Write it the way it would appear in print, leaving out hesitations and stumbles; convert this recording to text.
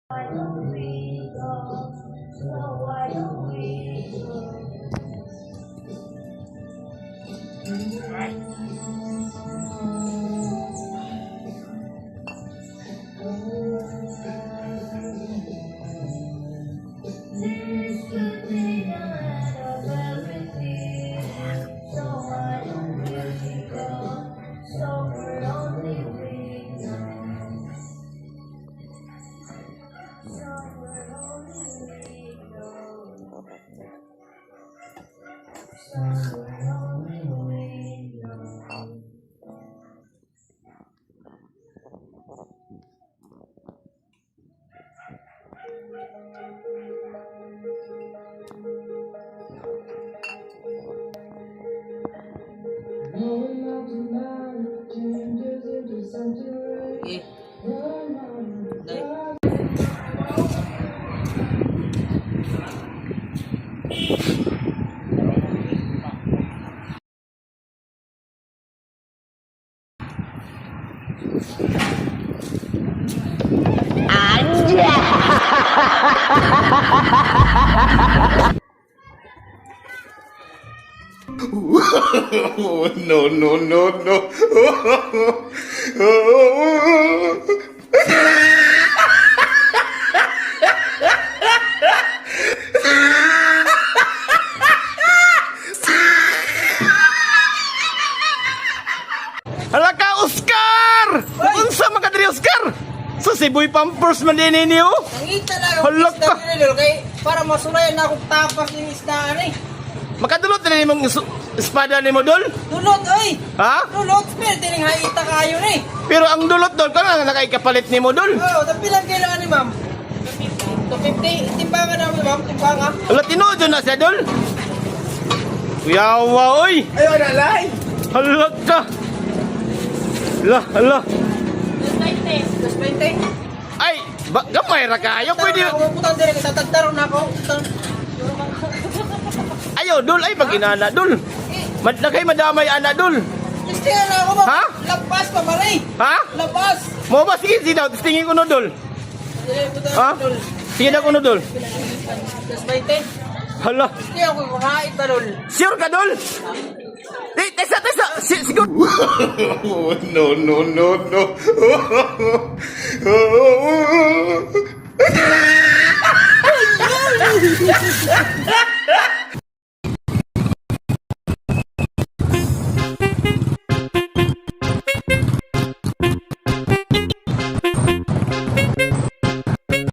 Why don't we go? So why don't we go? This could be the end of everything. So why don't we go? So we're only we know. So we're only we know. So we're only we know. Eh, dai. Oh, no, no, no, no. Hala ka, Oscar! Unsa man ka diri, Oscar? Sa Siboy Pampers man din ninyo? Nangita na ako Hala isda ka. nila kay para masulayan na akong tapas ng isdaan eh. Makadulot na nimong espada nimo dol? Dulot oy. Ha? Dulot pero tining haita kayo ni. Pero ang dulot dol ka na nakaikapalit nimo dol. Oh, tapilan kailangan ni ma'am. 250. Timbangan namin ma'am, timbangan. Hala tinuod na siya dol. Kuyawa oy. Ayo na lay. Hala ka. Hala. 20. Ay, gamay ra kayo pwede. Ako putang dire kita tagtaro na ako. Ayo dol ay pag inana dol. Madlagay madamay ana dol. Gusto na ako ma'am. Ha? Lapas pa mali. Ha? Lapas. Mo ba sige sinaw tingin ko no dol. Ha? Sige na ko no dol. 20. Hala. Gusto ako kumakain ba dul? Sure ka dol? Tesa. Siguro. Oh, no, no, no, no. Oh,